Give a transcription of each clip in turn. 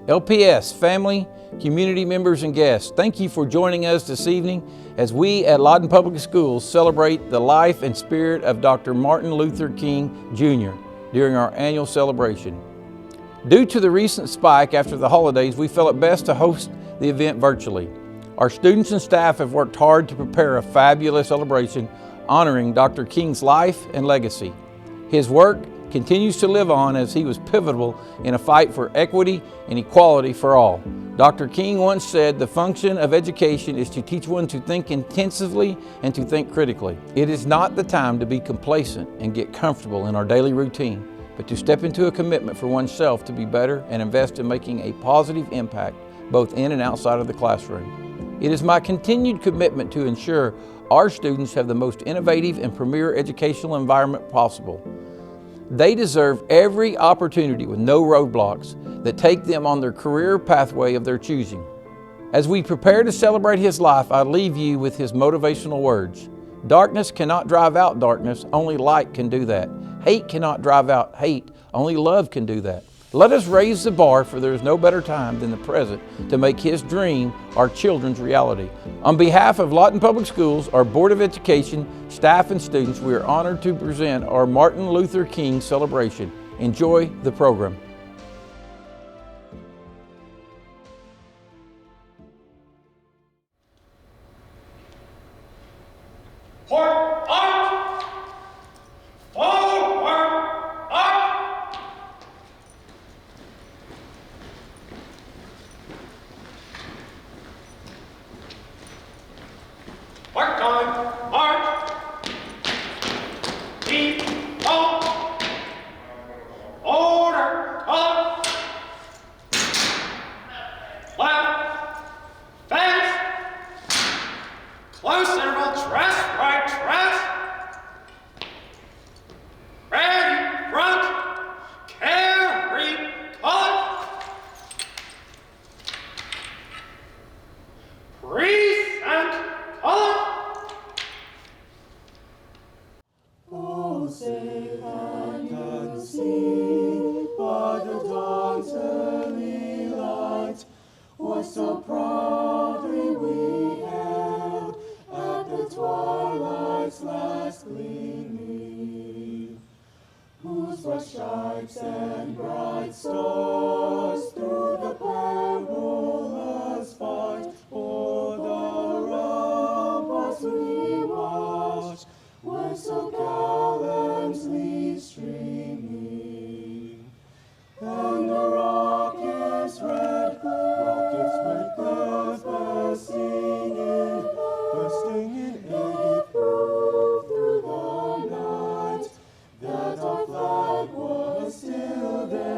LPS, family, community members, and guests, thank you for joining us this evening as we at Lawton Public Schools celebrate the life and spirit of Dr. Martin Luther King Jr. during our annual celebration. Due to the recent spike after the holidays, we felt it best to host the event virtually. Our students and staff have worked hard to prepare a fabulous celebration honoring Dr. King's life and legacy. His work continues to live on as he was pivotal in a fight for equity and equality for all. Dr. King once said, "The function of education is to teach one to think intensively and to think critically." It is not the time to be complacent and get comfortable in our daily routine, but to step into a commitment for oneself to be better and invest in making a positive impact both in and outside of the classroom. It is my continued commitment to ensure our students have the most innovative and premier educational environment possible. They deserve every opportunity with no roadblocks that take them on their career pathway of their choosing. As we prepare to celebrate his life, I leave you with his motivational words. Darkness cannot drive out darkness, only light can do that. Hate cannot drive out hate, only love can do that. Let us raise the bar, for there is no better time than the present to make his dream our children's reality. On behalf of Lawton Public Schools, our Board of Education, staff, and students, we are honored to present our Martin Luther King celebration. Enjoy the program. Mark on, march, keep on, order, up, left, fence, close interval, dress, right, dress, ready, front, carry, cut, present, cut. Oh, say I can see by the dawn's early light what so proudly we hailed at the twilight's last gleaming, whose bright stripes and bright stars through the perilous fight o'er the ramparts we watched were so gallantly streaming, and the rockets' red glares bursting in it proved through the night that our flag was still there.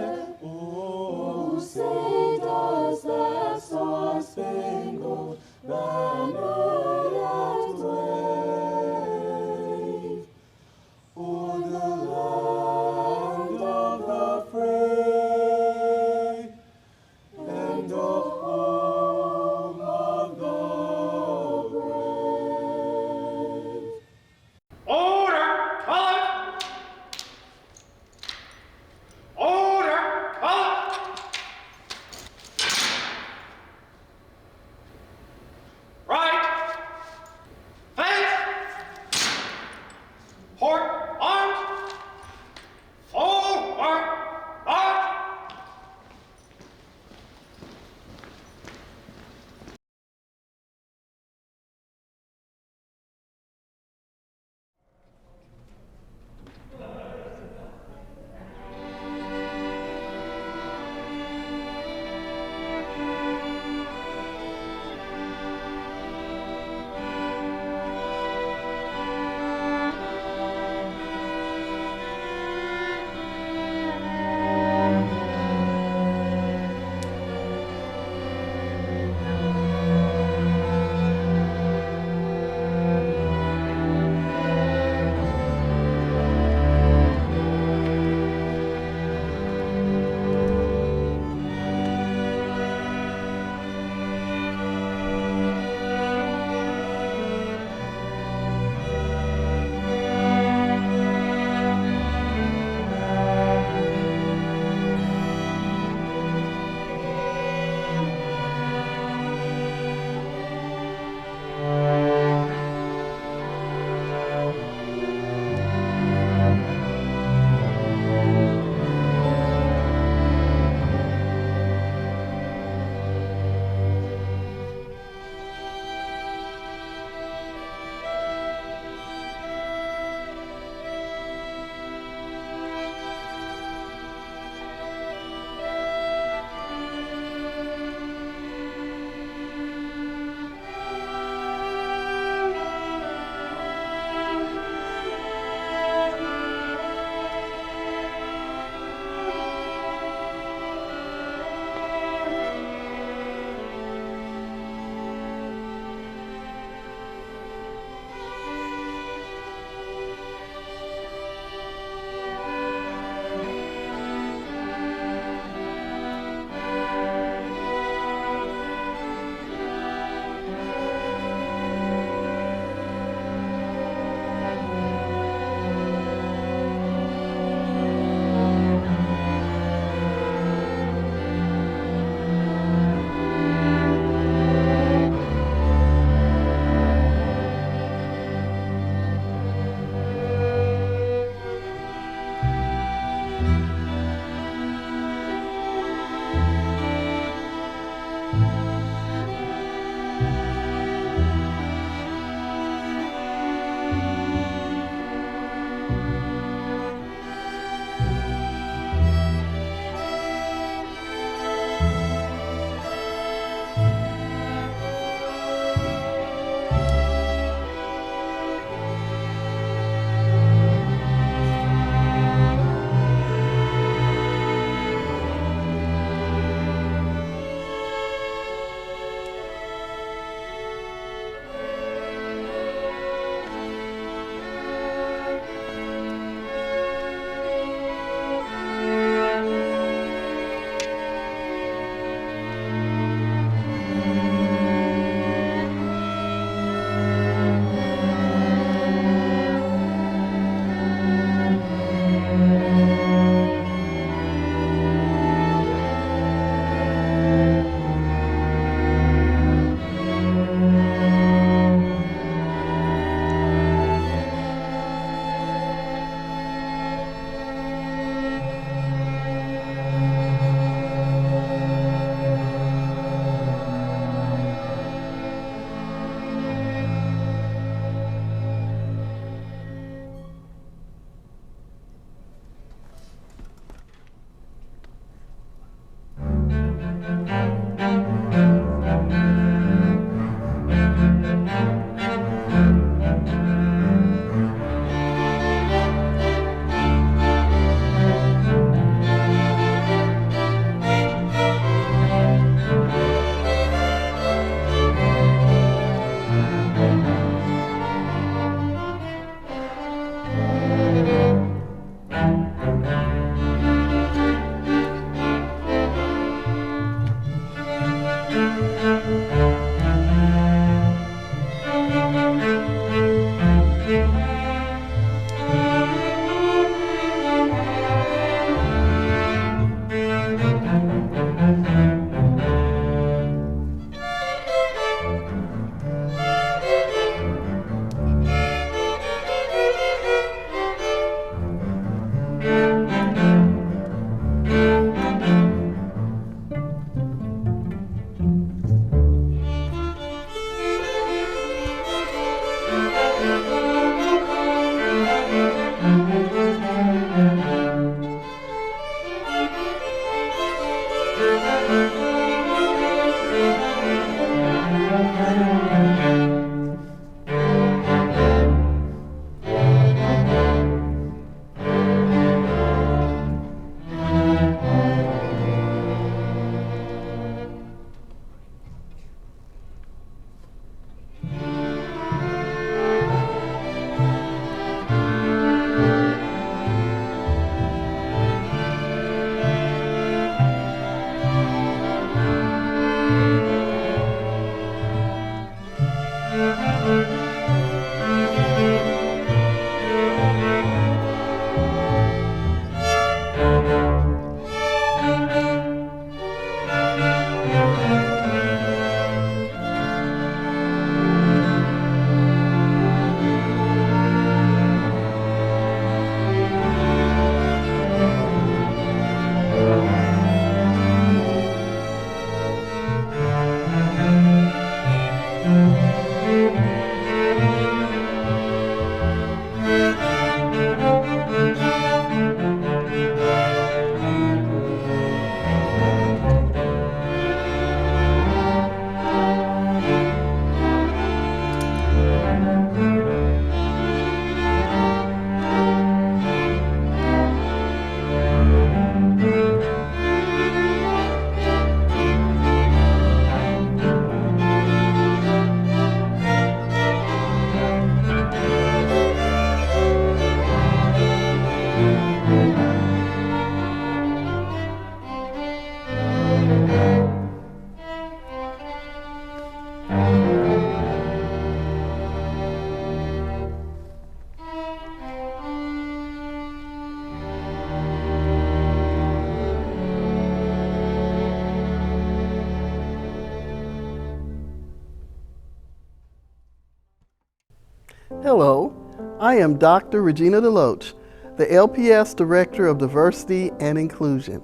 Hello, I am Dr. Regina DeLoach, the LPS Director of Diversity and Inclusion.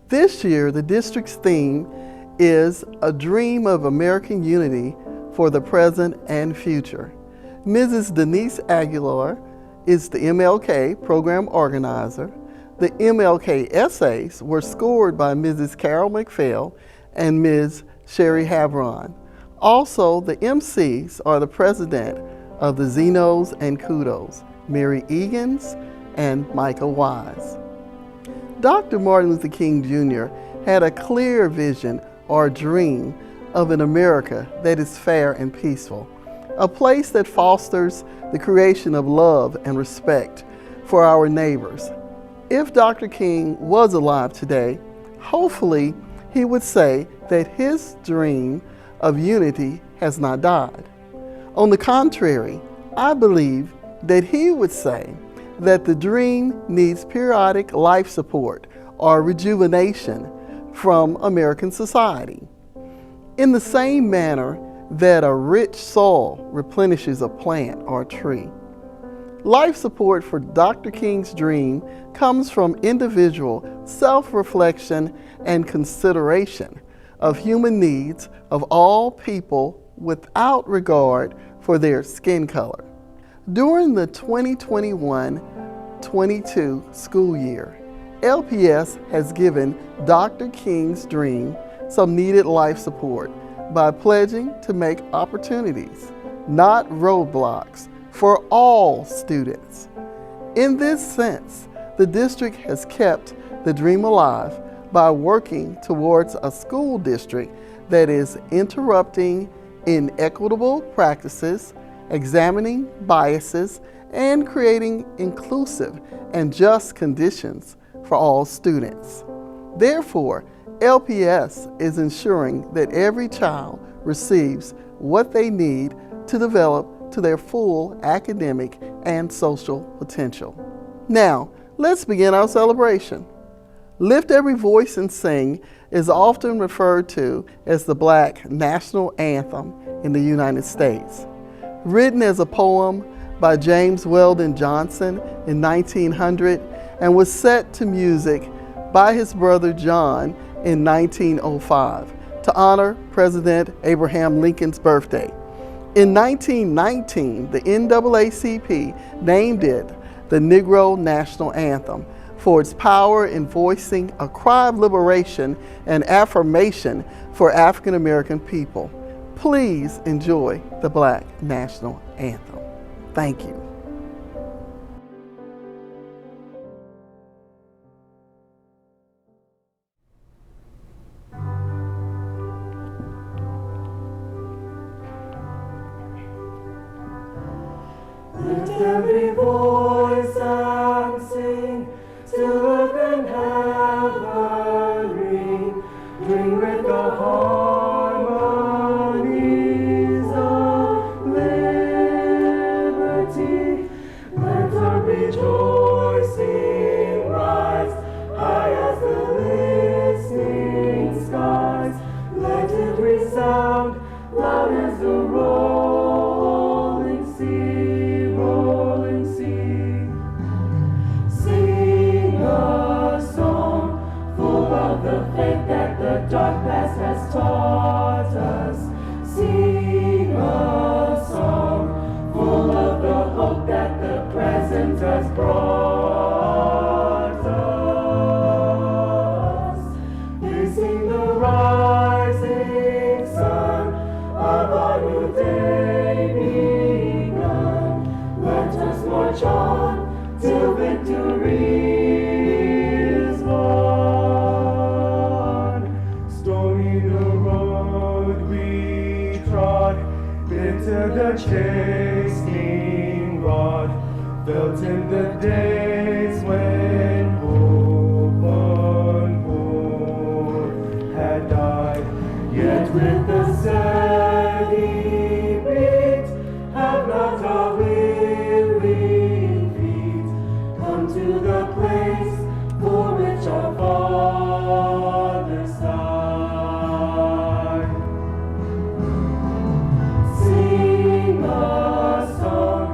This year, the district's theme is A Dream of American Unity for the Present and Future. Mrs. Denise Aguilar is the MLK Program Organizer. The MLK essays were scored by Mrs. Carol McPhail and Ms. Sherry Havron. Also, the MCs are the president of the Zenos and Kudos, Mary Egan's and Michael Wise. Dr. Martin Luther King Jr. had a clear vision or dream of an America that is fair and peaceful, a place that fosters the creation of love and respect for our neighbors. If Dr. King was alive today, hopefully he would say that his dream of unity has not died. On the contrary, I believe that he would say that the dream needs periodic life support or rejuvenation from American society. In the same manner that a rich soil replenishes a plant or a tree, life support for Dr. King's dream comes from individual self-reflection and consideration of human needs of all people without regard for their skin color. During the 2021-22 school year, LPS has given Dr. King's dream some needed life support by pledging to make opportunities, not roadblocks, for all students. In this sense, the district has kept the dream alive by working towards a school district that is interrupting inequitable practices, examining biases, and creating inclusive and just conditions for all students. Therefore, LPS is ensuring that every child receives what they need to develop to their full academic and social potential. Now, let's begin our celebration. Lift Every Voice and Sing is often referred to as the Black national anthem in the United States. Written as a poem by James Weldon Johnson in 1900 and was set to music by his brother John in 1905 to honor President Abraham Lincoln's birthday. In 1919, the NAACP named it the Negro National Anthem for its power in voicing a cry of liberation and affirmation for African American people. Please enjoy the Black National Anthem. Thank you. Lift every voice and sing, till earth and heaven ring, ring with the harmonies of liberty. Let our rejoicing rise, high as the listening skies. Let it resound, loud as the rolling sea, rolling sea. Sing a song full of the faith that the dark past has taught us. Sing a song full of the hope that the present has brought us. We sing the rising sun of our new day begun. Let us march on till victory is won. Stormy the road we trod, bitter the chastening rod, felt in the days when hope unborn had died. Yet with the steady beat, have not our weary feet come to the place for which our fathers died. Sing a song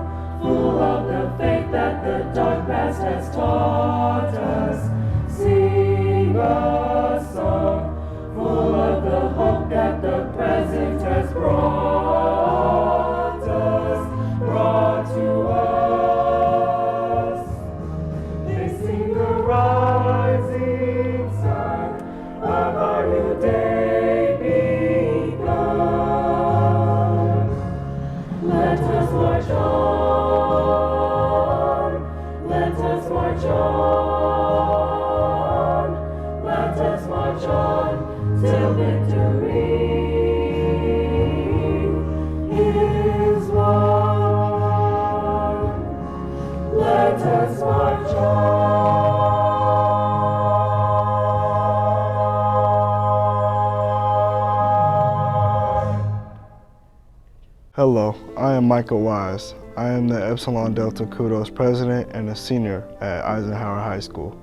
Hello, I am Michael Wise. I am the Epsilon Delta Kudos President and a senior at Eisenhower High School.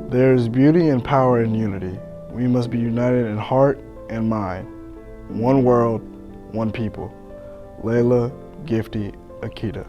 There is beauty and power in unity. We must be united in heart and mind. One world, one people. Layla, Gifty, Akita.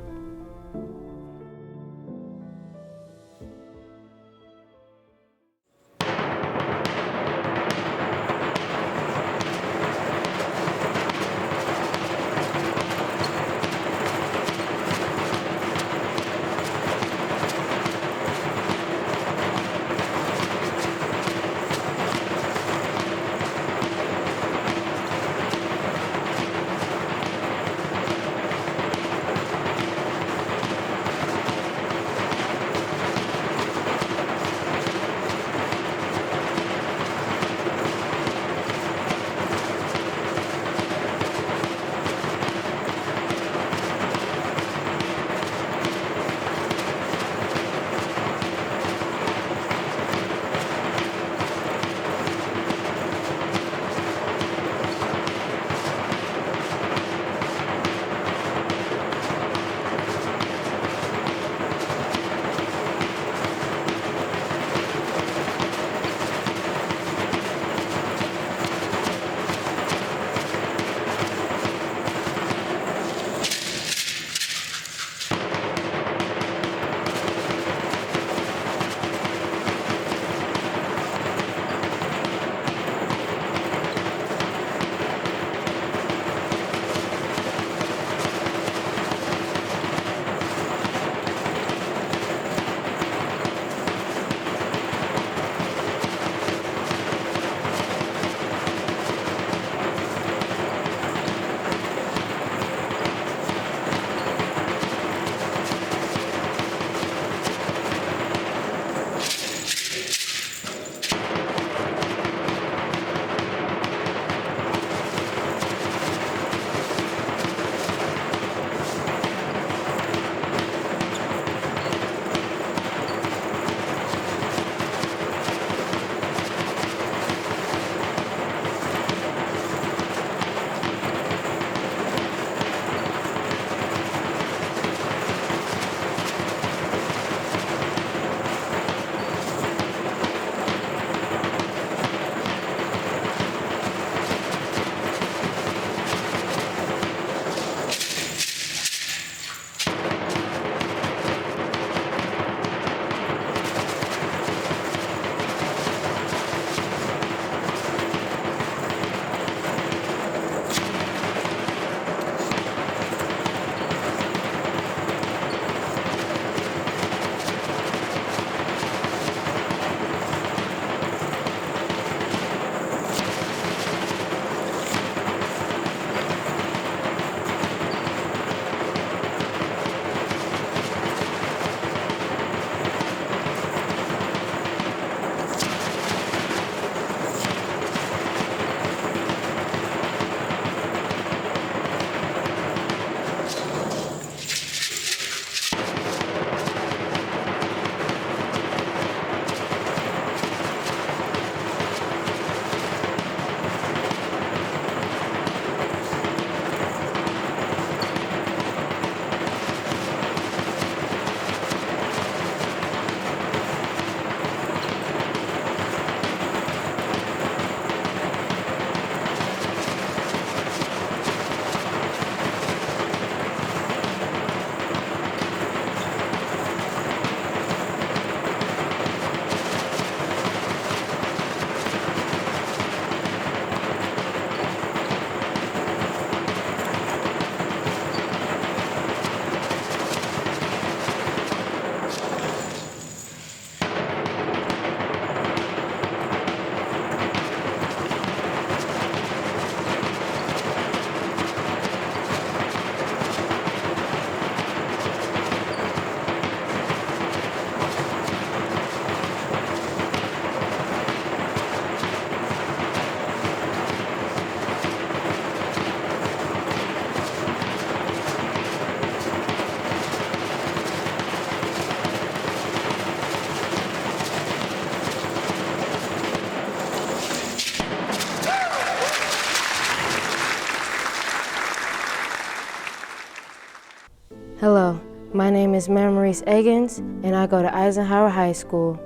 My name is Maurice Eggins, and I go to Eisenhower High School.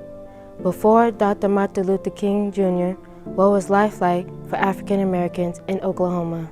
Before Dr. Martin Luther King Jr., what was life like for African Americans in Oklahoma?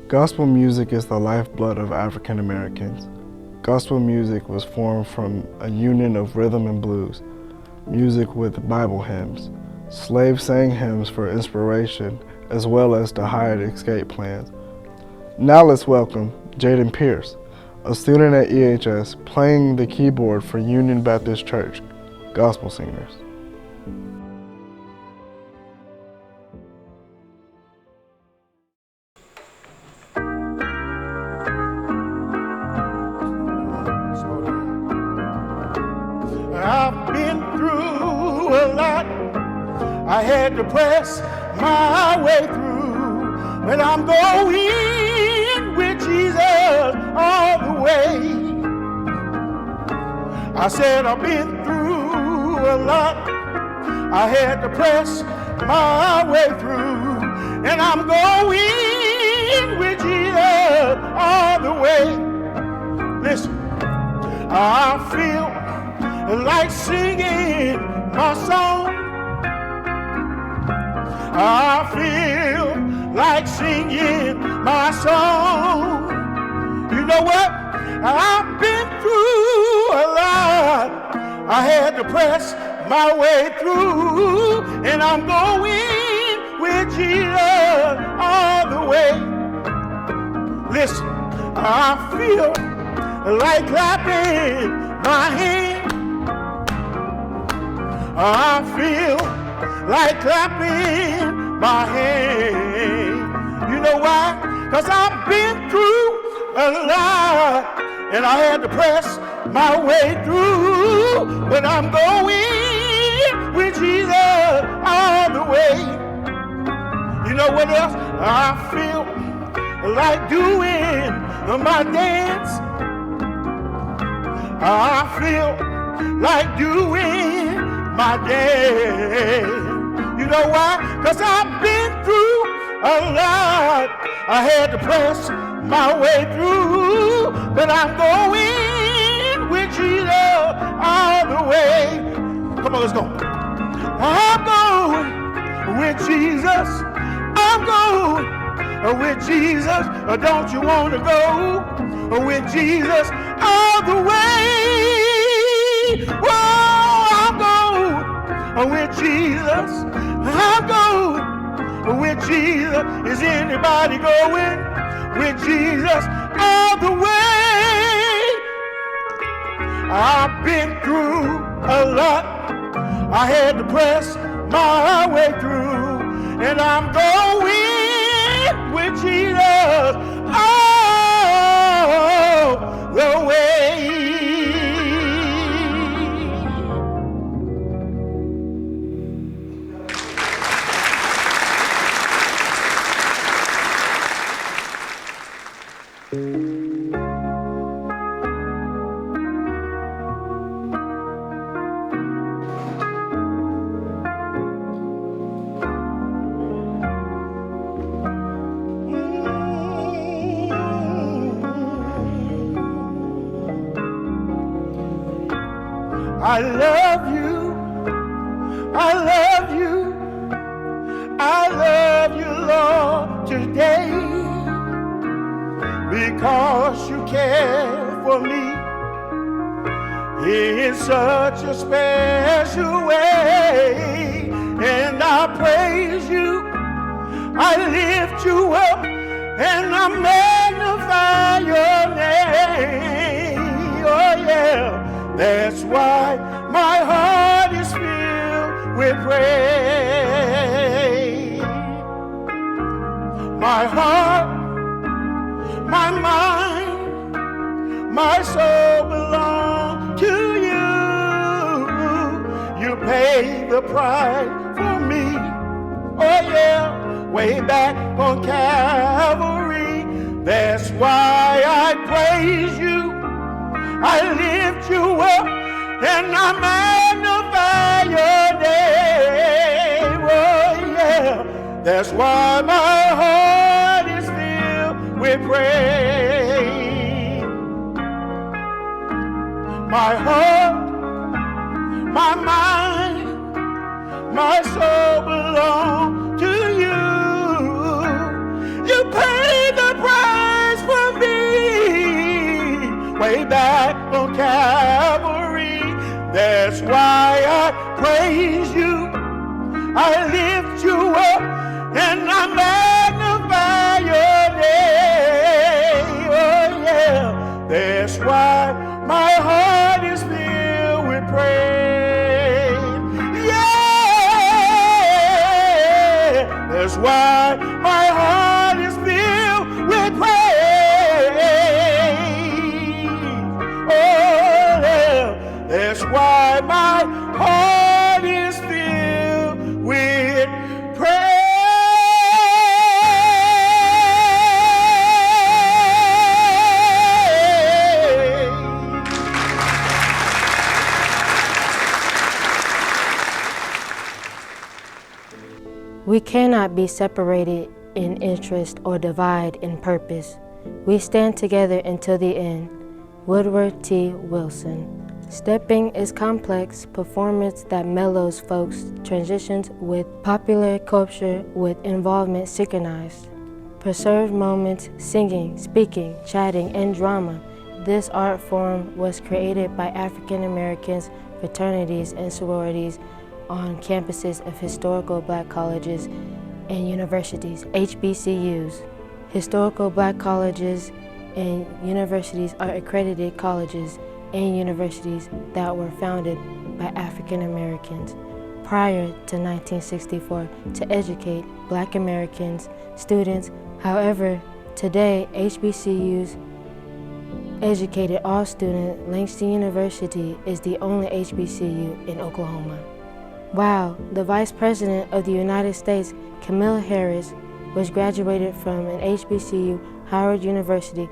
Gospel music is the lifeblood of African Americans. Gospel music was formed from a union of rhythm and blues, music with Bible hymns. Slaves sang hymns for inspiration as well as to hide escape plans. Now let's welcome Jaden Pierce, a student at EHS playing the keyboard for Union Baptist Church Gospel Singers. I've been through a lot. I had to press my way through, but I'm going with Jesus all the way. I said I've been through a lot. I had to press my way through, and I'm going with Jesus all the way. Listen, I feel like singing my song. I feel like singing my song. You know what? I've been through a lot. I had to press my way through, and I'm going with Jesus all the way. Listen, I feel like clapping my hands. I feel like clapping my hands. You know why? 'Cause I've been through a lot, and I had to press my way through, but I'm going with Jesus all the way. You know what else? I feel like doing my dance. I feel like doing my dance. You know why? 'Cause I've been through a lot. I had to press my way through, but I'm going with Jesus all the way. Come on, let's go. I'm going with Jesus. I'm going with Jesus. Don't you want to go with Jesus all the way? Whoa, I'm going with Jesus. I'm going with Jesus. Is anybody going with Jesus all the way? I've been through a lot. I had to press my way through, and I'm going with Jesus all the way. I love you, I love you, I love you, Lord, today, because you care for me in such a special way. And I praise you, I lift you up, and I magnify your name. Oh yeah. That's why my heart is filled with praise. My heart, my mind, my soul belong to you. You paid the price for me. Oh yeah, way back on Calvary. That's why I praise you. I lift you up, and I magnify your name. Oh yeah, that's why my heart is filled with praise. My heart, my mind, my soul belong to you. You paid the price for me way back on Calvary. That's why I praise you, I lift you up, and I magnify your name. Oh yeah, that's why my heart is filled with praise. Yeah, that's why my heart is filled with praise. That's why my heart is filled with praise. We cannot be separated in interest or divide in purpose. We stand together until the end. Woodward T. Wilson. Stepping is complex performance that mellows folks, transitions with popular culture with involvement synchronized. Preserved moments, singing, speaking, chatting, and drama. This art form was created by African Americans, fraternities, and sororities on campuses of historical Black colleges and universities, HBCUs. Historical Black colleges and universities are accredited colleges and universities that were founded by African Americans prior to 1964 to educate Black Americans, students. However, today HBCUs Educated all students, Langston University is the only HBCU in Oklahoma. Wow, the Vice President of the United States, Kamala Harris, was graduated from an HBCU, Howard University.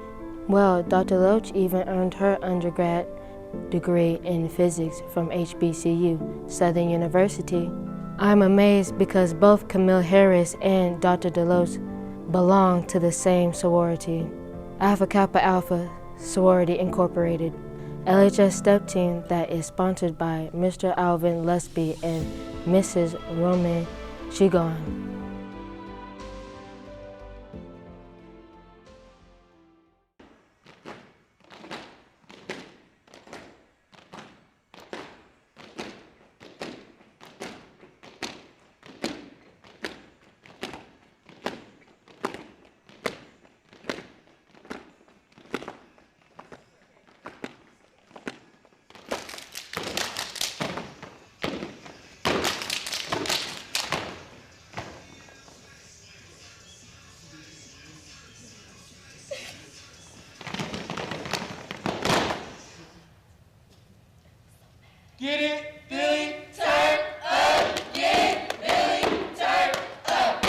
Well, Dr. Loach even earned her undergrad degree in physics from HBCU, Southern University. I'm amazed because both Kamala Harris and Dr. Deloach belong to the same sorority, Alpha Kappa Alpha Sorority Incorporated, LHS step team that is sponsored by Mr. Alvin Lusby and Mrs. Roman Chigon. Get it, Billy, turn up. Get it, Billy, turn up.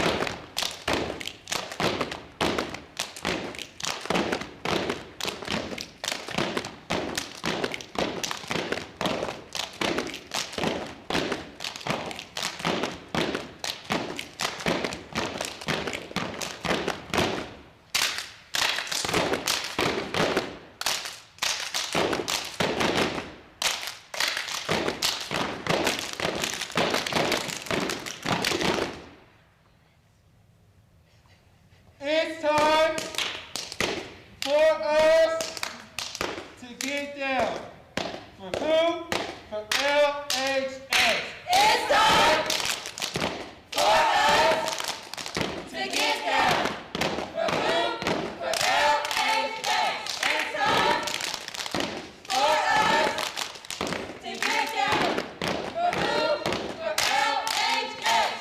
It's time for us to get down. For who? For LHS. It's time for us to get down. For who? For LHS. It's time for us to get down. For who? For LHS.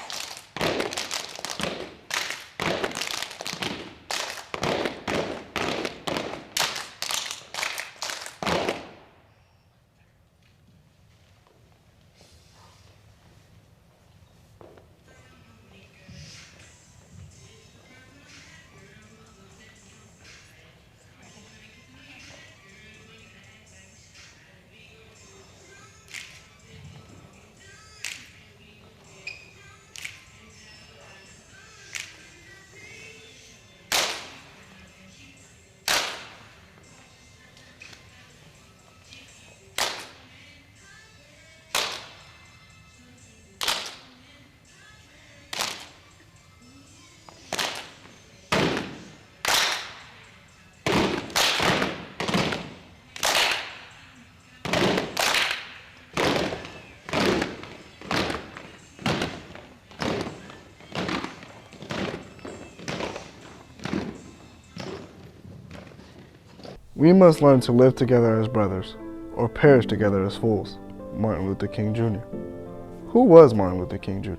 We must learn to live together as brothers, or perish together as fools. Martin Luther King Jr. Who was Martin Luther King Jr.?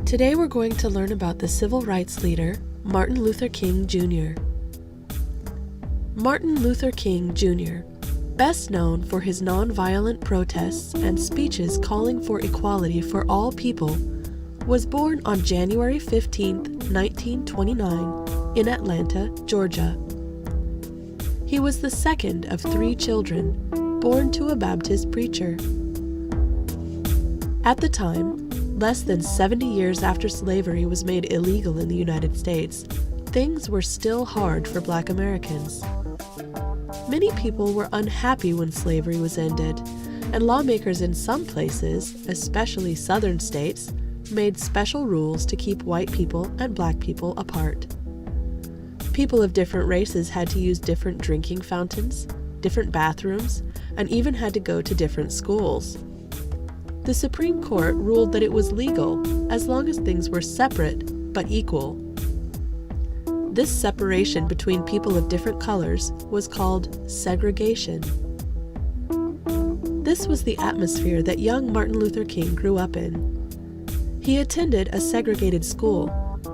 Today we're going to learn about the civil rights leader, Martin Luther King Jr. Martin Luther King Jr., best known for his nonviolent protests and speeches calling for equality for all people, was born on January 15, 1929, in Atlanta, Georgia. He was the second of 3 children, born to a Baptist preacher. At the time, less than 70 years after slavery was made illegal in the United States, things were still hard for Black Americans. Many people were unhappy when slavery was ended, and lawmakers in some places, especially southern states, made special rules to keep white people and Black people apart. People of different races had to use different drinking fountains, different bathrooms, and even had to go to different schools. The Supreme Court ruled that it was legal as long as things were separate but equal. This separation between people of different colors was called segregation. This was the atmosphere that young Martin Luther King grew up in. He attended a segregated school,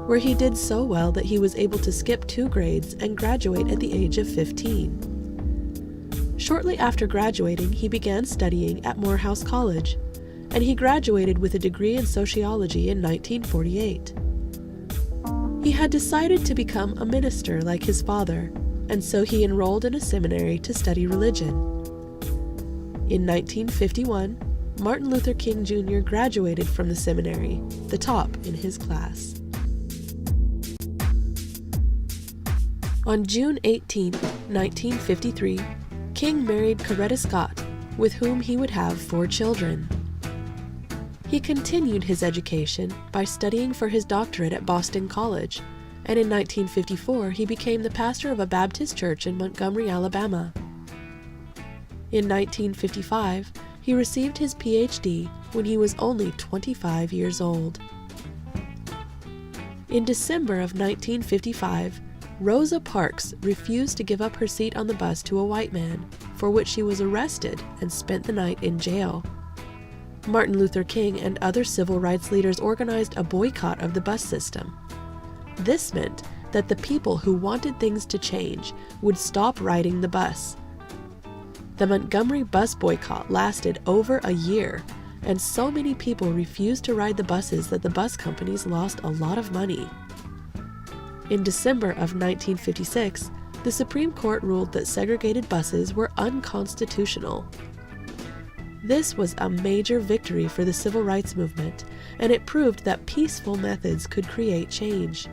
where he did so well that he was able to skip 2 grades and graduate at the age of 15. Shortly after graduating, he began studying at Morehouse College, and he graduated with a degree in sociology in 1948. He had decided to become a minister like his father, and so he enrolled in a seminary to study religion. In 1951, Martin Luther King Jr. graduated from the seminary, the top in his class. On June 18, 1953, King married Coretta Scott, with whom he would have 4 children. He continued his education by studying for his doctorate at Boston College, and in 1954 he became the pastor of a Baptist church in Montgomery, Alabama. In 1955, he received his PhD when he was only 25 years old. In December of 1955, Rosa Parks refused to give up her seat on the bus to a white man, for which she was arrested and spent the night in jail. Martin Luther King and other civil rights leaders organized a boycott of the bus system. This meant that the people who wanted things to change would stop riding the bus. The Montgomery bus boycott lasted over a year, and so many people refused to ride the buses that the bus companies lost a lot of money. In December of 1956, the Supreme Court ruled that segregated buses were unconstitutional. This was a major victory for the civil rights movement, and it proved that peaceful methods could create change.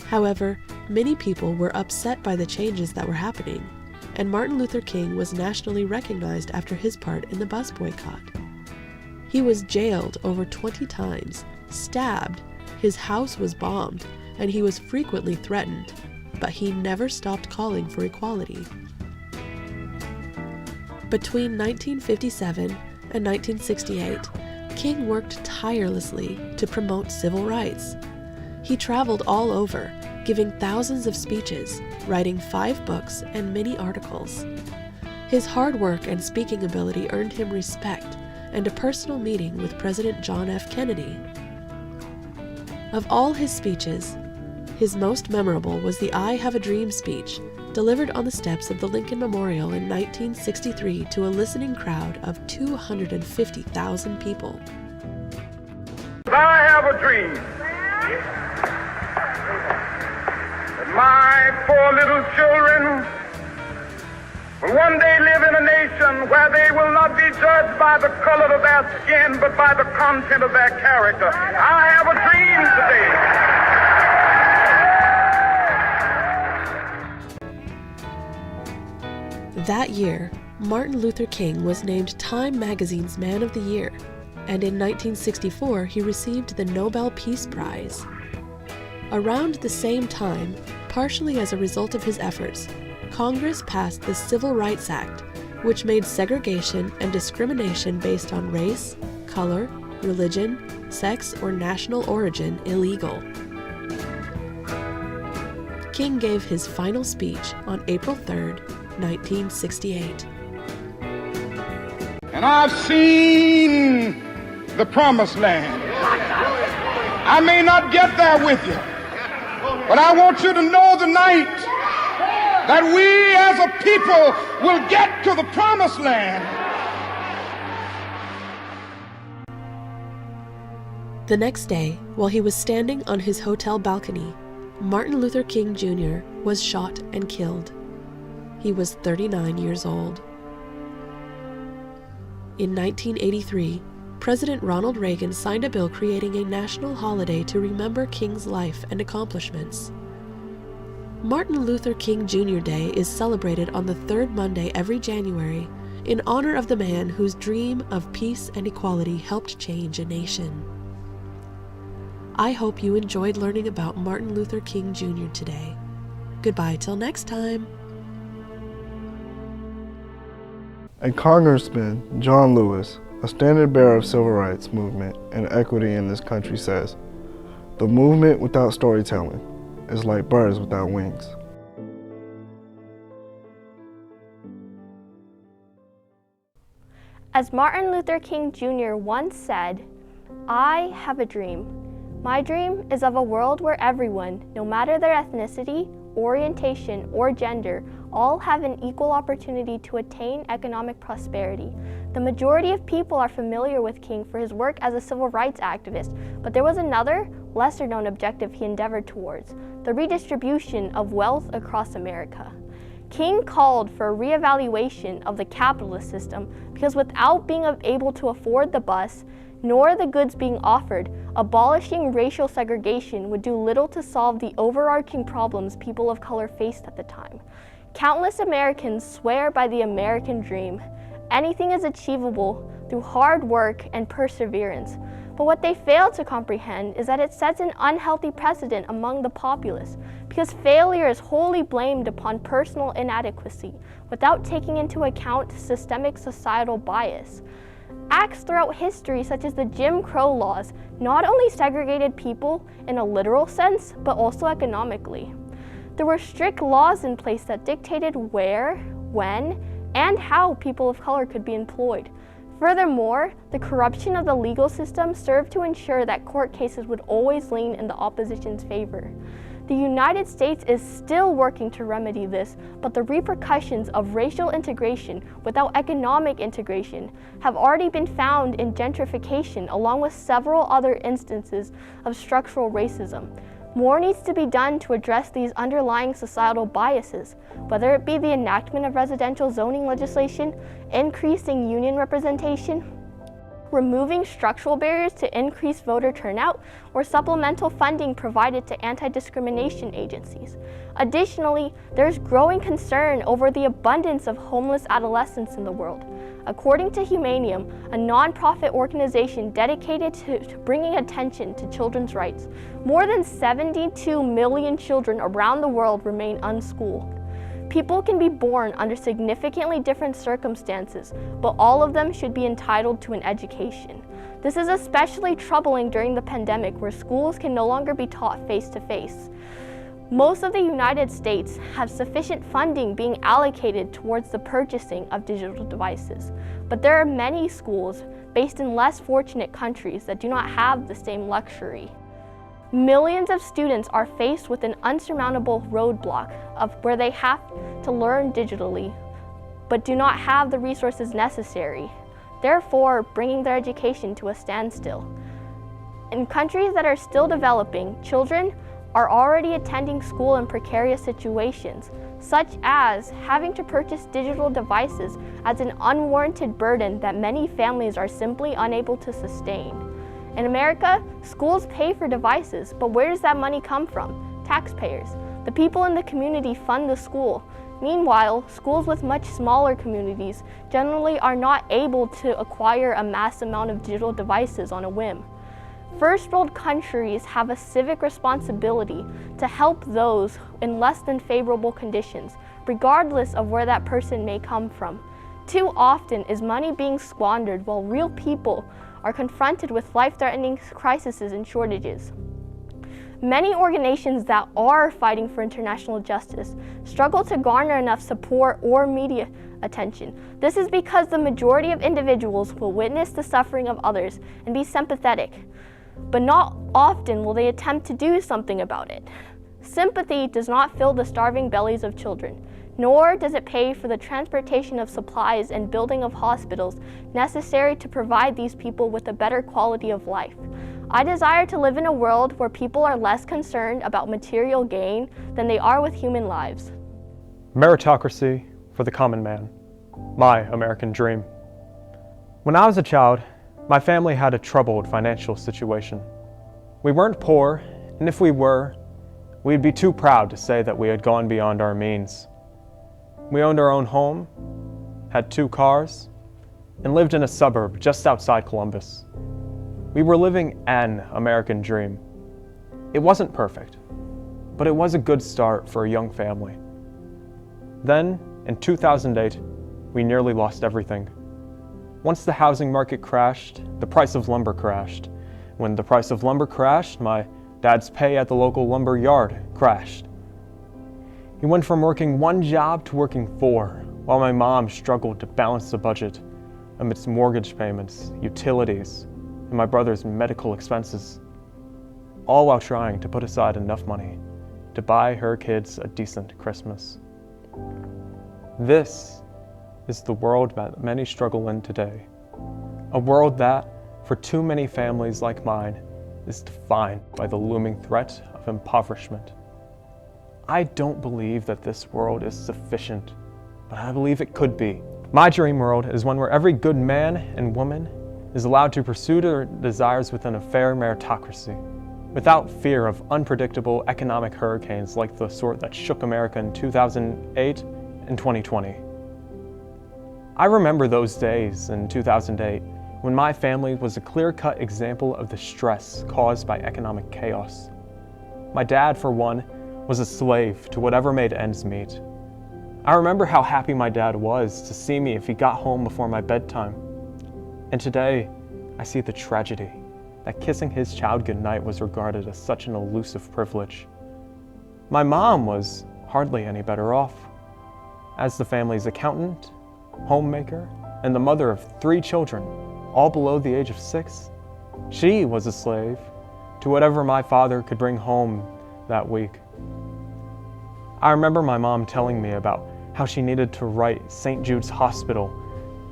However, many people were upset by the changes that were happening, and Martin Luther King was nationally recognized after his part in the bus boycott. He was jailed over 20 times, stabbed, his house was bombed, and he was frequently threatened, but he never stopped calling for equality. Between 1957 and 1968, King worked tirelessly to promote civil rights. He traveled all over, giving thousands of speeches, writing 5 books and many articles. His hard work and speaking ability earned him respect and a personal meeting with President John F. Kennedy. Of all his speeches, his most memorable was the I Have a Dream speech, delivered on the steps of the Lincoln Memorial in 1963 to a listening crowd of 250,000 people. I have a dream that my 4 little children will one day live in a nation where they will not be judged by the color of their skin, but by the content of their character. I have a dream today. That year, Martin Luther King was named Time magazine's Man of the Year, and in 1964 he received the Nobel Peace Prize. Around the same time, partially as a result of his efforts, Congress passed the Civil Rights Act, which made segregation and discrimination based on race, color, religion, sex, or national origin illegal. King gave his final speech on April 3, 1968. And I've seen the promised land. I may not get there with you, but I want you to know tonight that we as a people will get to the promised land. The next day, while he was standing on his hotel balcony, Martin Luther King Jr. was shot and killed. He was 39 years old. In 1983, President Ronald Reagan signed a bill creating a national holiday to remember King's life and accomplishments. Martin Luther King Jr. Day is celebrated on the 3rd Monday every January in honor of the man whose dream of peace and equality helped change a nation. I hope you enjoyed learning about Martin Luther King Jr. today. Goodbye till next time. And Congressman John Lewis, a standard bearer of civil rights movement and equity in this country, says, "The movement without storytelling is like birds without wings." As Martin Luther King Jr. once said, I have a dream. My dream is of a world where everyone, no matter their ethnicity, orientation, or gender, all have an equal opportunity to attain economic prosperity. The majority of people are familiar with King for his work as a civil rights activist, but there was another, lesser-known objective he endeavored towards: the redistribution of wealth across America. King called for a reevaluation of the capitalist system because without being able to afford the bus, nor the goods being offered, abolishing racial segregation would do little to solve the overarching problems people of color faced at the time. Countless Americans swear by the American dream. Anything is achievable through hard work and perseverance. But what they fail to comprehend is that it sets an unhealthy precedent among the populace, because failure is wholly blamed upon personal inadequacy without taking into account systemic societal bias. Acts throughout history, such as the Jim Crow laws, not only segregated people in a literal sense, but also economically. There were strict laws in place that dictated where, when, and how people of color could be employed. Furthermore, the corruption of the legal system served to ensure that court cases would always lean in the opposition's favor. The United States is still working to remedy this, but the repercussions of racial integration without economic integration have already been found in gentrification, along with several other instances of structural racism. More needs to be done to address these underlying societal biases, whether it be the enactment of residential zoning legislation, increasing union representation, removing structural barriers to increase voter turnout, or supplemental funding provided to anti-discrimination agencies. Additionally, there's growing concern over the abundance of homeless adolescents in the world. According to Humanium, a nonprofit organization dedicated to bringing attention to children's rights, more than 72 million children around the world remain unschooled. People can be born under significantly different circumstances, but all of them should be entitled to an education. This is especially troubling during the pandemic, where schools can no longer be taught face-to-face. Most of the United States have sufficient funding being allocated towards the purchasing of digital devices, but there are many schools based in less fortunate countries that do not have the same luxury. Millions of students are faced with an unsurmountable roadblock of where they have to learn digitally, but do not have the resources necessary, therefore bringing their education to a standstill. In countries that are still developing, children are already attending school in precarious situations, such as having to purchase digital devices as an unwarranted burden that many families are simply unable to sustain. In America, schools pay for devices, but where does that money come from? Taxpayers. The people in the community fund the school. Meanwhile, schools with much smaller communities generally are not able to acquire a mass amount of digital devices on a whim. First world countries have a civic responsibility to help those in less than favorable conditions, regardless of where that person may come from. Too often is money being squandered while real people are confronted with life-threatening crises and shortages. Many organizations that are fighting for international justice struggle to garner enough support or media attention. This is because the majority of individuals will witness the suffering of others and be sympathetic, but not often will they attempt to do something about it. Sympathy does not fill the starving bellies of children, nor does it pay for the transportation of supplies and building of hospitals necessary to provide these people with a better quality of life. I desire to live in a world where people are less concerned about material gain than they are with human lives. Meritocracy for the common man. My American dream. When I was a child, my family had a troubled financial situation. We weren't poor, and if we were, we'd be too proud to say that we had gone beyond our means. We owned our own home, had 2 cars, and lived in a suburb just outside Columbus. We were living an American dream. It wasn't perfect, but it was a good start for a young family. Then, in 2008, we nearly lost everything. Once the housing market crashed, the price of lumber crashed. When the price of lumber crashed, my dad's pay at the local lumber yard crashed. He went from working 1 job to working 4, while my mom struggled to balance the budget amidst mortgage payments, utilities, and my brother's medical expenses, all while trying to put aside enough money to buy her kids a decent Christmas. This is the world that many struggle in today, a world that, for too many families like mine, is defined by the looming threat of impoverishment. I don't believe that this world is sufficient, but I believe it could be. My dream world is one where every good man and woman is allowed to pursue their desires within a fair meritocracy, without fear of unpredictable economic hurricanes like the sort that shook America in 2008 and 2020. I remember those days in 2008 when my family was a clear-cut example of the stress caused by economic chaos. My dad, for one, was a slave to whatever made ends meet. I remember how happy my dad was to see me if he got home before my bedtime. And today, I see the tragedy that kissing his child goodnight was regarded as such an elusive privilege. My mom was hardly any better off. As the family's accountant, homemaker, and the mother of 3 children, all below the age of 6, she was a slave to whatever my father could bring home that week. I remember my mom telling me about how she needed to write St. Jude's Hospital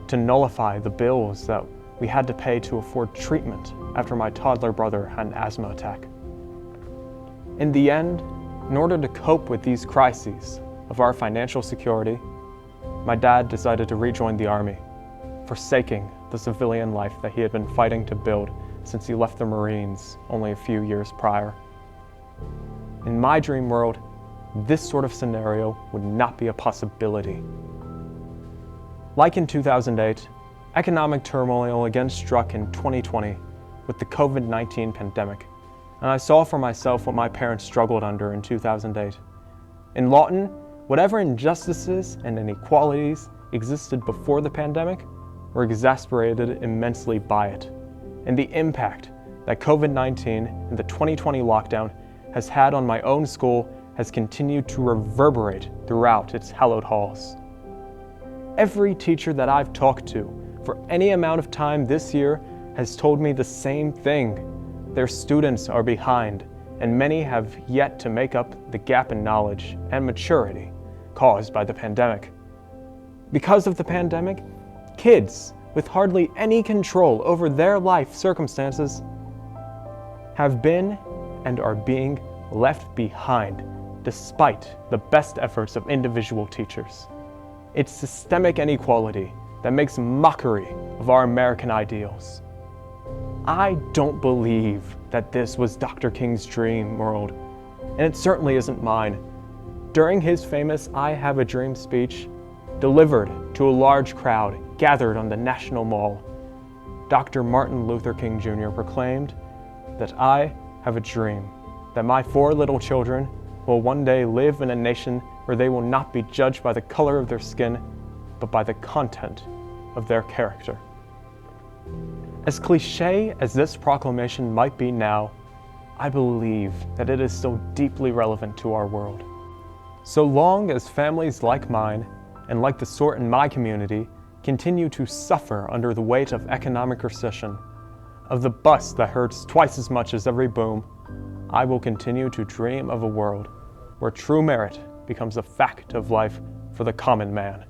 to nullify the bills that we had to pay to afford treatment after my toddler brother had an asthma attack. In the end, in order to cope with these crises of our financial security, my dad decided to rejoin the Army, forsaking the civilian life that he had been fighting to build since he left the Marines only a few years prior. In my dream world, this sort of scenario would not be a possibility. Like in 2008, economic turmoil again struck in 2020 with the COVID-19 pandemic, and I saw for myself what my parents struggled under in 2008. In Lawton, whatever injustices and inequalities existed before the pandemic were exacerbated immensely by it, and the impact that COVID-19 and the 2020 lockdown has had on my own school has continued to reverberate throughout its hallowed halls. Every teacher that I've talked to for any amount of time this year has told me the same thing. Their students are behind, and many have yet to make up the gap in knowledge and maturity caused by the pandemic. Because of the pandemic, kids with hardly any control over their life circumstances have been and are being left behind despite the best efforts of individual teachers. It's systemic inequality that makes mockery of our American ideals. I don't believe that this was Dr. King's dream world, and it certainly isn't mine. During his famous I Have a Dream speech, delivered to a large crowd gathered on the National Mall, Dr. Martin Luther King Jr. proclaimed that I have a dream that my 4 little children will one day live in a nation where they will not be judged by the color of their skin, but by the content of their character. As cliche as this proclamation might be now, I believe that it is still deeply relevant to our world. So long as families like mine, and like the sort in my community, continue to suffer under the weight of economic recession, of the bus that hurts twice as much as every boom, I will continue to dream of a world where true merit becomes a fact of life for the common man.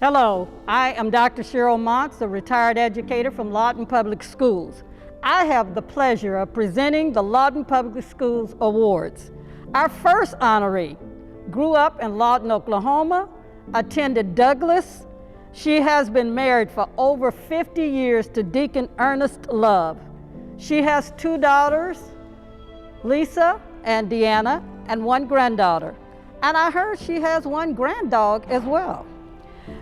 Hello, I am Dr. Cheryl Montz, a retired educator from Lawton Public Schools. I have the pleasure of presenting the Lawton Public Schools Awards. Our first honoree grew up in Lawton, Oklahoma, attended Douglas. She has been married for over 50 years to Deacon Ernest Love. She has 2 daughters, Lisa and Deanna, and 1 granddaughter. And I heard she has 1 granddog as well.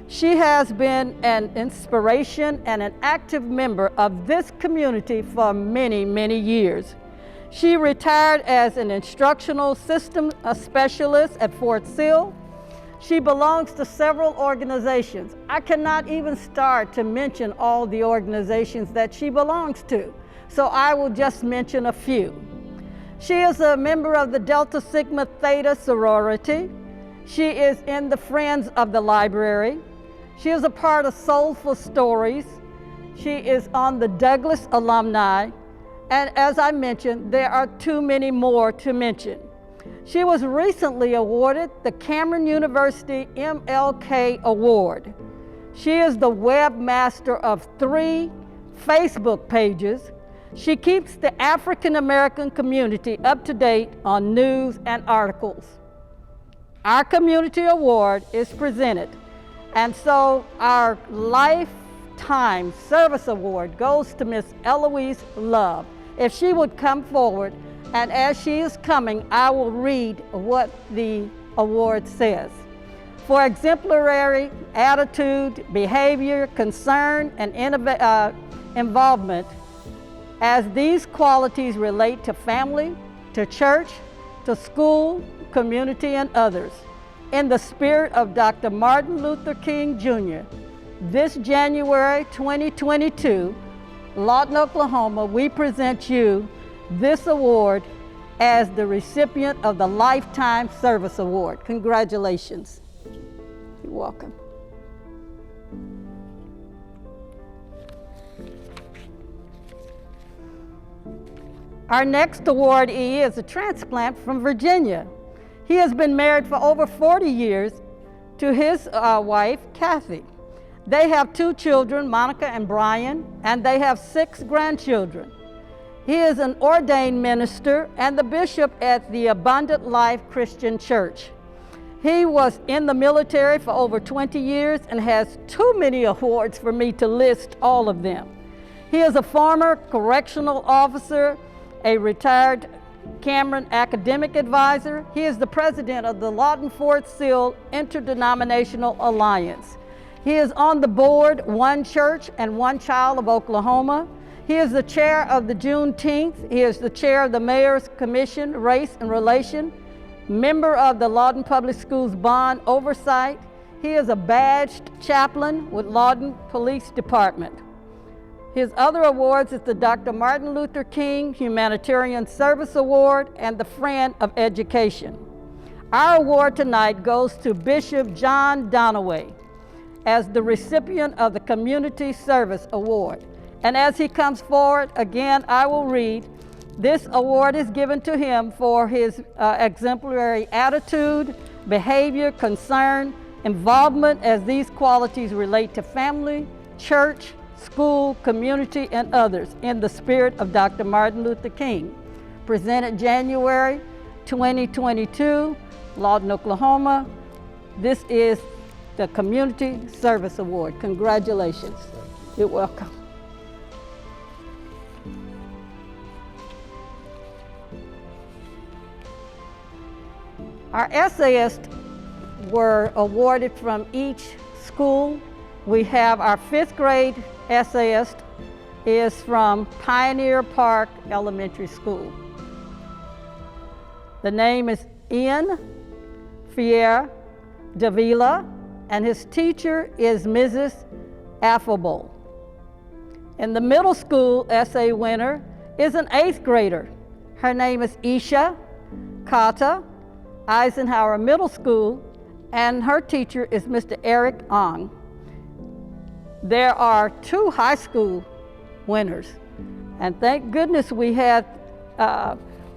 She has been an inspiration and an active member of this community for many, many years. She retired as an instructional system specialist at Fort Sill. She belongs to several organizations. I cannot even start to mention all the organizations that she belongs to, so I will just mention a few. She is a member of the Delta Sigma Theta sorority. She is in the Friends of the Library. She is a part of Soulful Stories. She is on the Douglas alumni. And as I mentioned, there are too many more to mention. She was recently awarded the Cameron University MLK Award. She is the webmaster of 3 Facebook pages. She keeps the African American community up to date on news and articles. Our community award is presented, and so our Lifetime Service Award goes to Miss Eloise Love. If she would come forward, and as she is coming, I will read what the award says. For exemplary attitude, behavior, concern, and involvement, as these qualities relate to family, to church, to school, community, and others. In the spirit of Dr. Martin Luther King Jr., this January 2022, Lawton, Oklahoma, we present you this award as the recipient of the Lifetime Service Award. Congratulations. You're welcome. Our next awardee is a transplant from Virginia. He has been married for over 40 years to his wife, Kathy. They have 2 children, Monica and Brian, and they have 6 grandchildren. He is an ordained minister and the bishop at the Abundant Life Christian Church. He was in the military for over 20 years and has too many awards for me to list all of them. He is a former correctional officer, a retired Cameron academic advisor. He is the president of the Lawton Fort Sill Interdenominational Alliance. He is on the board One Church and One Child of Oklahoma. He is the chair of the Juneteenth. He is the chair of the Mayor's Commission, Race and Relation, member of the Lawton Public Schools Bond Oversight. He is a badged chaplain with Lawton Police Department. His other awards is the Dr. Martin Luther King Humanitarian Service Award and the Friend of Education. Our award tonight goes to Bishop John Donaway as the recipient of the Community Service Award. And as he comes forward, again, I will read. This award is given to him for his exemplary attitude, behavior, concern, involvement as these qualities relate to family, church, school, community, and others in the spirit of Dr. Martin Luther King. Presented January 2022, Lawton, Oklahoma. This is the Community Service Award. Congratulations. You're welcome. Our essayists were awarded from each school. We have our 5th grade essayist is from Pioneer Park Elementary School. The name is Ian Fier Davila, and his teacher is Mrs. Affable. And the middle school essay winner is an 8th grader. Her name is Isha Kata, Eisenhower Middle School, and her teacher is Mr. Eric Ong. There are 2 high school winners, and thank goodness we had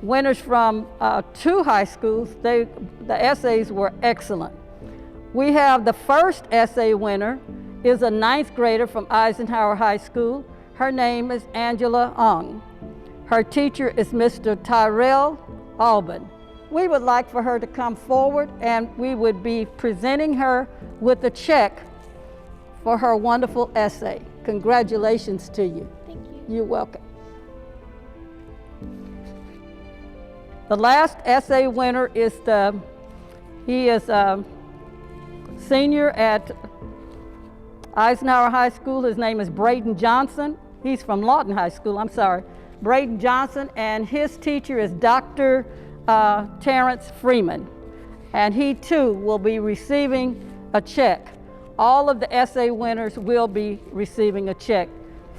winners from 2 high schools. The essays were excellent. We have the first essay winner is a 9th grader from Eisenhower High School. Her name is Angela Ong. Her teacher is Mr. Tyrell Alban. We would like for her to come forward, and we would be presenting her with a check for her wonderful essay. Congratulations to you. Thank you. You're welcome. The last essay winner is he is a senior at Eisenhower High School. His name is Braden Johnson. He's from Lawton High School, I'm sorry. Braden Johnson, and his teacher is Dr. Terrence Freeman. And he too will be receiving a check. All of the essay winners will be receiving a check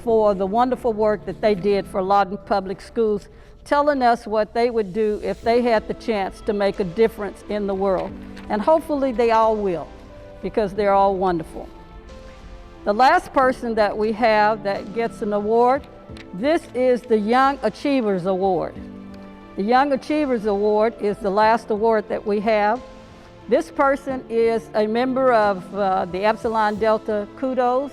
for the wonderful work that they did for Lawton Public Schools. telling us what they would do if they had the chance to make a difference in the world. And hopefully they all will, because they're all wonderful. The last person that we have that gets an award, this is the Young Achievers Award. The Young Achievers Award is the last award that we have. This person is a member of the Epsilon Delta Kudos.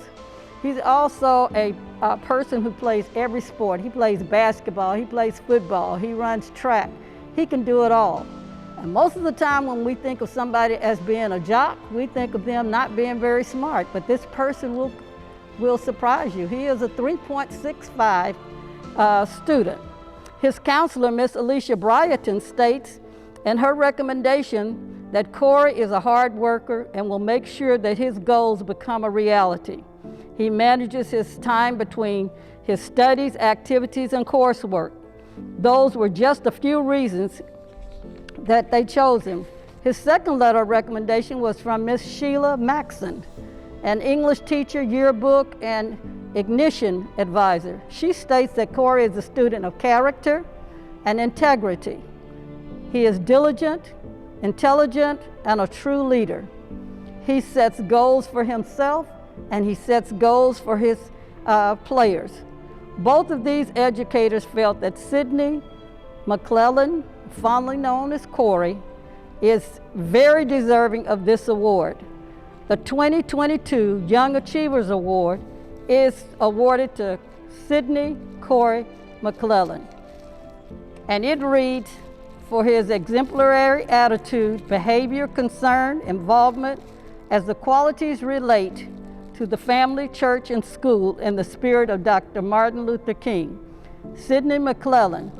He's also a person who plays every sport. He plays basketball, he plays football, he runs track. He can do it all. And most of the time when we think of somebody as being a jock, we think of them not being very smart, but this person will surprise you. He is a 3.65 student. His counselor, Miss Alicia Bryaton, states in her recommendation that Corey is a hard worker and will make sure that his goals become a reality. He manages his time between his studies, activities, and coursework. Those were just a few reasons that they chose him. His second letter of recommendation was from Miss Sheila Maxson, an English teacher, yearbook, and ignition advisor. She states that Corey is a student of character and integrity. He is diligent, intelligent, and a true leader. He sets goals for himself and he sets goals for his players. Both of these educators felt that Sidney McClellan, fondly known as Corey, is very deserving of this award. The 2022 Young Achievers Award is awarded to Sidney Corey McClellan. And it reads, for his exemplary attitude, behavior, concern, involvement, as the qualities relate to the family, church, and school in the spirit of Dr. Martin Luther King. Sidney McClellan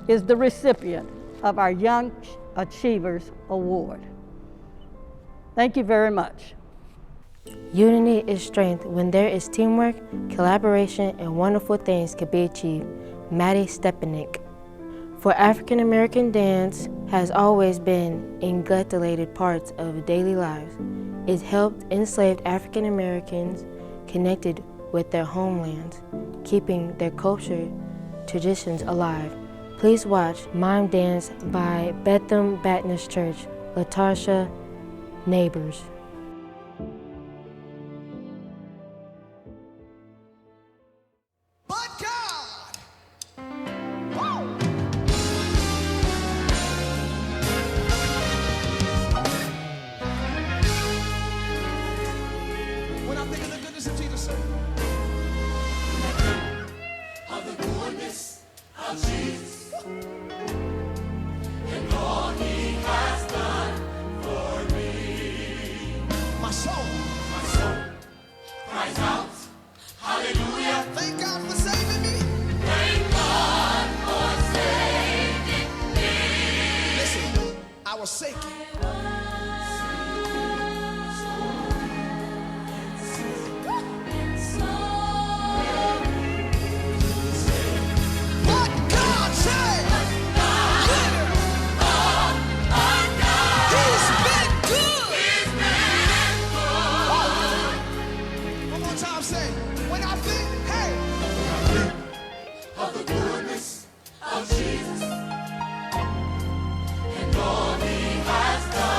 is the recipient of our Young Achievers Award. Thank you very much. Unity is strength. When there is teamwork, collaboration, and wonderful things can be achieved. Maddie Stepanik. For African American dance has always been encapsulated parts of daily lives. It helped enslaved African Americans connected with their homelands, keeping their culture traditions alive. Please watch Mime Dance by Bethlehem Baptist Church, Latasha Neighbors. Has done.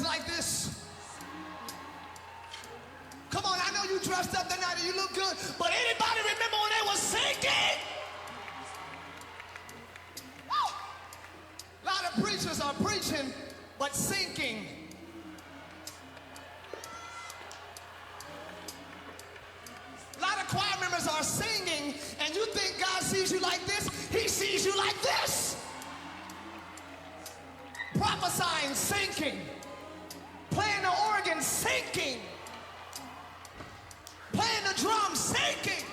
like this? Come on, I know you dressed up tonight and you look good, but anybody remember when they was singing? A lot of preachers are preaching, but sinking. A lot of choir members are singing, and you think God sees you like this? He sees you like this. Prophesying, sinking. Playing the organ, sinking. Playing the drums, sinking.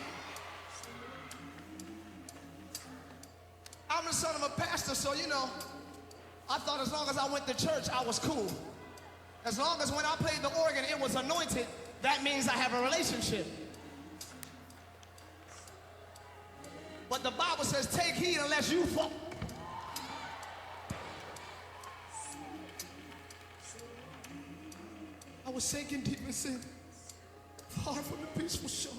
I'm the son of a pastor, so you know, I thought as long as I went to church, I was cool. As long as when I played the organ, it was anointed, that means I have a relationship. But the Bible says, take heed unless you fall. I was sinking deep in sin, far from the peaceful shore.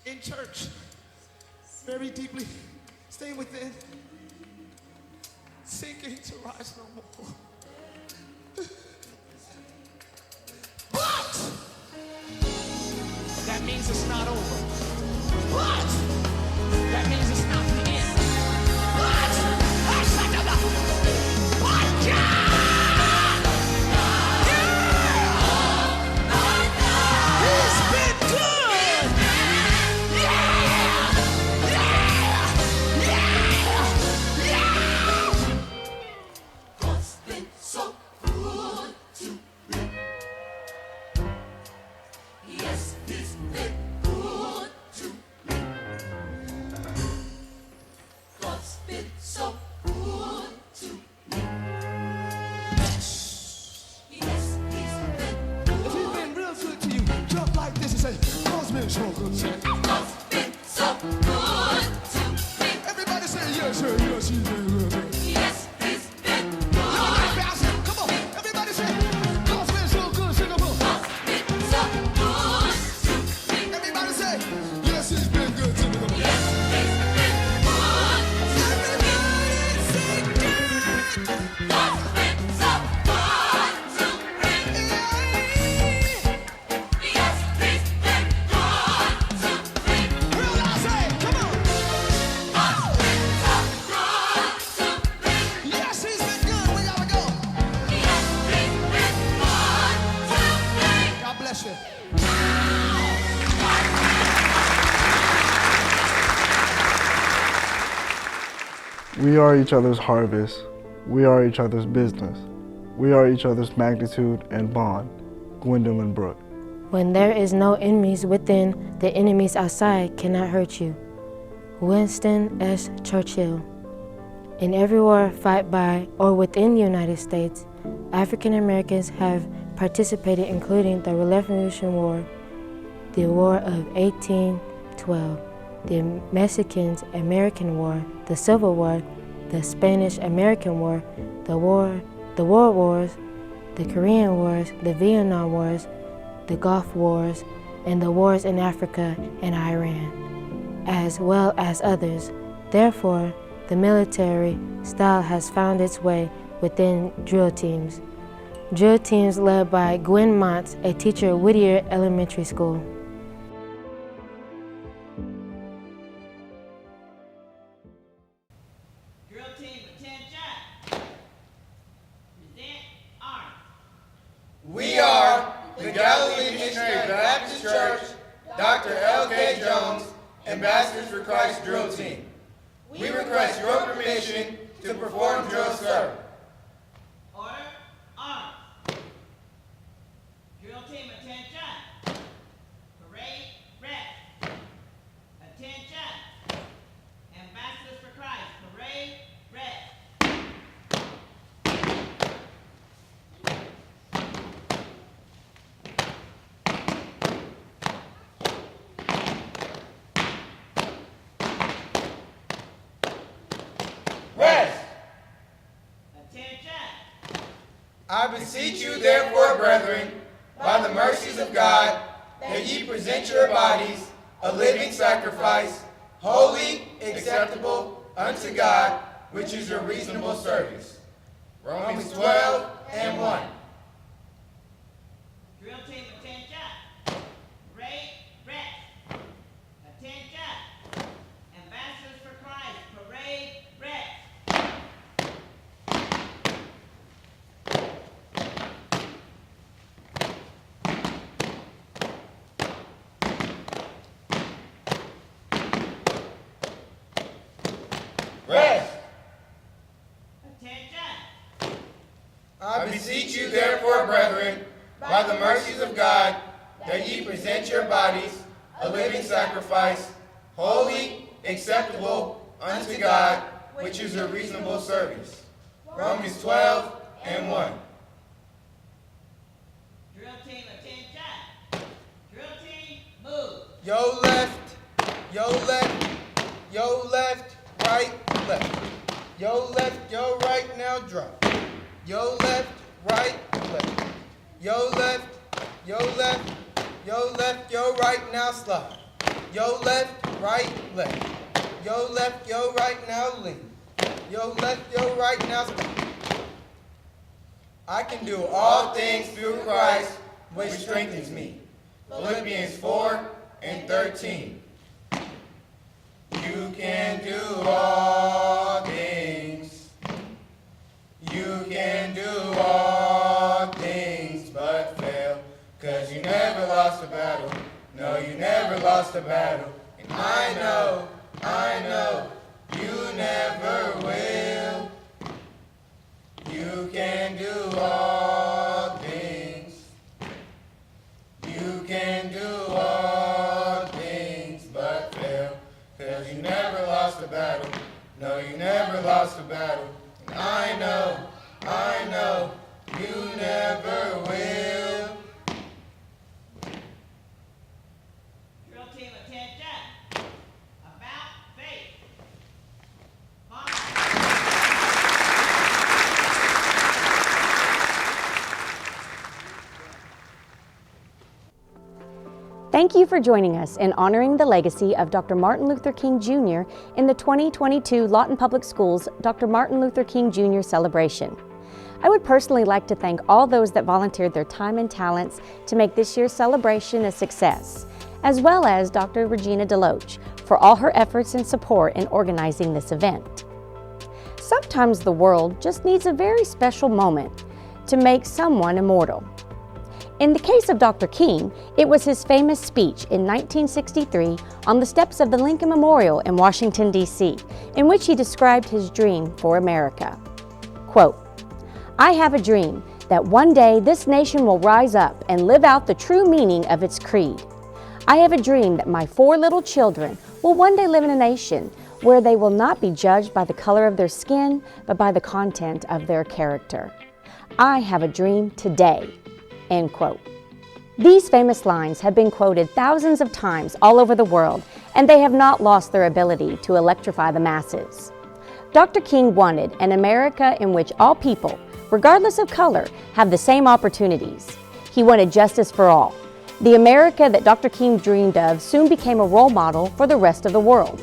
In church, very deeply, staying within, sinking to rise no more. But that means it's not over. But that means it's not the end. But He's been good. God's been so good to me. Yes, he's been good to me. God's been so good to me. Yes, he's been good. If he's been real good to you, jump like this and say, God's been so good to me. God's been so good to me. Everybody say, yes, sir, yes, he's been good to me. Yes, he's been good. Y'all like bouncing? Come on, everybody say, God's been so good, sing a book. God's been so good to me. Everybody say, yes, he's been good to me. Yes, he's been good. Everybody say, good. God's been so good to me. Yes, he's been good to me. Real loud, say, come on. God's been so good to me. Yes, he's been good. We gotta go. Yes, he's been good to me. God bless you. We are each other's harvest. We are each other's business. We are each other's magnitude and bond. Gwendolyn Brooke. When there is no enemies within, the enemies outside cannot hurt you. Winston S. Churchill. In every war fought by or within the United States, African Americans have participated, including the Revolutionary War, the War of 1812, the Mexican-American War, the Civil War, the Spanish-American War, the World Wars, the Korean Wars, the Vietnam Wars, the Gulf Wars, and the wars in Africa and Iran, as well as others. Therefore, the military style has found its way within drill teams. Drill teams led by Gwen Montz, a teacher at Whittier Elementary School. Drill team, attention. Present arms. We are the Galilee Missionary Baptist Church, Dr. L.K. Jones, Ambassadors for Christ Drill Team. We request your permission to perform drill service. Order, arms. Drill team, attention. Parade, rest. Attention. Ambassadors for Christ, parade, rest. Rest! Attention. I beseech you therefore, brethren, by the mercies of God, that ye present your bodies a living sacrifice, holy, acceptable unto God, which is your reasonable service. Romans 12:1. Drill team, attention. Parade, rest. Attention. Ambassadors for Christ, parade, rest. Rest. Attention. I beseech you therefore, brethren, by the mercies of God, that ye present your bodies a living sacrifice, holy, acceptable unto God, which is a reasonable service. Romans 12:1. Drill team, attention. Drill team, move. Yo left, yo left, yo left, right, left. Yo left, yo right, now drop. Yo left, right, left. Yo left, yo left, yo left, yo right, now slide. Yo left, right, left. Yo left, yo right, now lean. Yo left, yo right, now stop. I can do all things through Christ, which strengthens me. Philippians 4:13. You can do all things. You can do all things but fail. 'Cause you never lost a battle. No, you never lost a battle. And I know, you never will. You can do all things. You can do all things but fail. 'Cause you never lost a battle. No, you never lost a battle. And I know, you never will. Drill team, attention. About face. Thank you for joining us in honoring the legacy of Dr. Martin Luther King Jr. in the 2022 Lawton Public Schools Dr. Martin Luther King Jr. celebration. I would personally like to thank all those that volunteered their time and talents to make this year's celebration a success, as well as Dr. Regina DeLoach for all her efforts and support in organizing this event. Sometimes the world just needs a very special moment to make someone immortal. In the case of Dr. King, it was his famous speech in 1963 on the steps of the Lincoln Memorial in Washington, D.C., in which he described his dream for America. Quote, "I have a dream that one day this nation will rise up and live out the true meaning of its creed. I have a dream that my 4 little children will one day live in a nation where they will not be judged by the color of their skin, but by the content of their character. I have a dream today." End quote. These famous lines have been quoted thousands of times all over the world, and they have not lost their ability to electrify the masses. Dr. King wanted an America in which all people, regardless of color, have the same opportunities. He wanted justice for all. The America that Dr. King dreamed of soon became a role model for the rest of the world.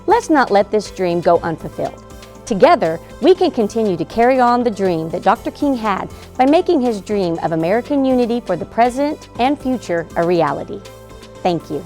Let's not let this dream go unfulfilled. Together, we can continue to carry on the dream that Dr. King had by making his dream of American unity for the present and future a reality. Thank you.